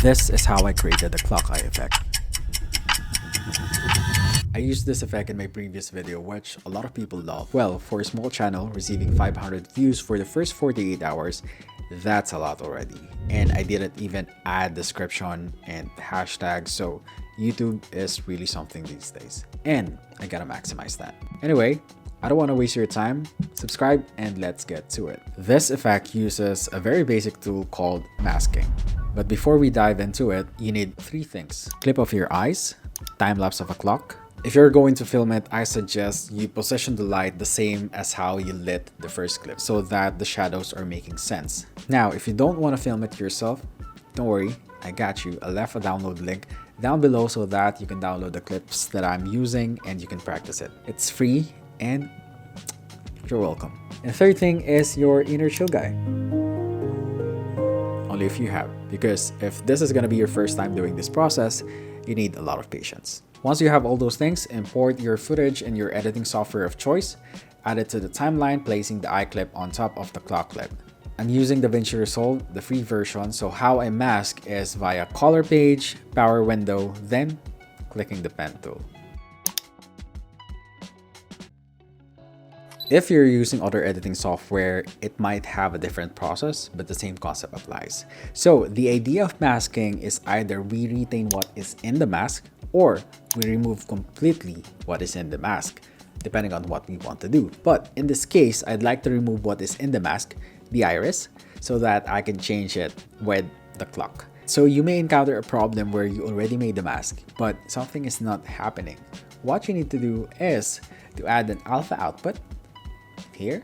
This is how I created the clock eye effect. I used this effect in my previous video, which a lot of people love. Well, for a small channel, receiving 500 views for the first 48 hours, that's a lot already. And I didn't even add description and hashtags, so YouTube is really something these days. And I gotta maximize that. Anyway, I don't want to waste your time. Subscribe and let's get to it. This effect uses a very basic tool called masking. But before we dive into it, you need three things: clip of your eyes, time lapse of a clock. If you're going to film it, I suggest you position the light the same as how you lit the first clip so that the shadows are making sense. Now, if you don't want to film it yourself, don't worry, I got you. I left a download link down below so that you can download the clips that I'm using and you can practice it. It's free and you're welcome. And third thing is your inner chill guy. Only if you have, because if this is going to be your first time doing this process, you need a lot of patience. Once you have all those things, import your footage in your editing software of choice, add it to the timeline, placing the eye clip on top of the clock clip. I'm using Davinci Resolve, the free version, so how I mask is via color page, power window, then clicking the pen tool. If you're using other editing software, it might have a different process, but the same concept applies. So the idea of masking is either we retain what is in the mask or we remove completely what is in the mask, depending on what we want to do. But in this case, I'd like to remove what is in the mask, the iris, so that I can change it with the clock. So you may encounter a problem where you already made the mask, but something is not happening. What you need to do is to add an alpha output here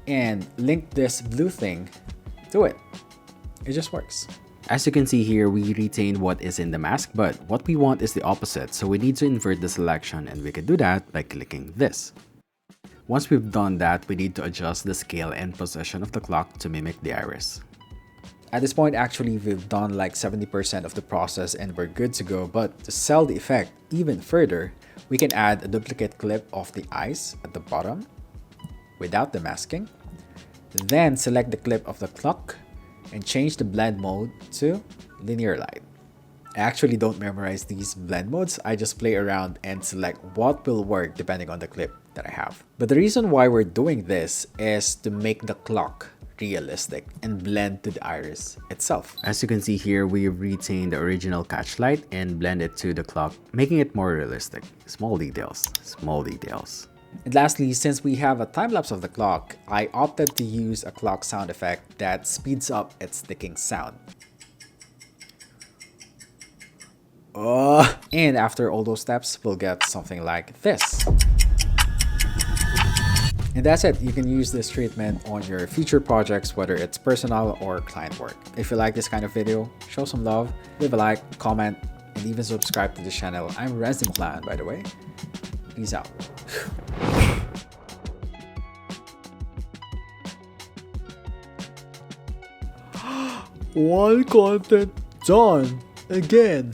and link this blue thing to it. It just works. As you can see here, we retain what is in the mask, but what we want is the opposite. So we need to invert the selection, and we can do that by clicking this. Once we've done that, we need to adjust the scale and position of the clock to mimic the iris. At this point, actually, we've done like 70% of the process and we're good to go. But to sell the effect even further, we can add a duplicate clip of the eyes at the bottom without the masking, then select the clip of the clock and change the blend mode to linear light. I actually don't memorize these blend modes, I just play around and select what will work depending on the clip that I have. But the reason why we're doing this is to make the clock realistic and blend to the iris itself. As you can see here, we retain the original catch light and blend it to the clock, making it more realistic. Small details, small details. And lastly, since we have a time-lapse of the clock, I opted to use a clock sound effect that speeds up its ticking sound. And after all those steps, we'll get something like this. And that's it. You can use this treatment on your future projects, whether it's personal or client work. If you like this kind of video, show some love, leave a like, comment, and even subscribe to the channel. I'm realism, by the way. Peace out. One content done again.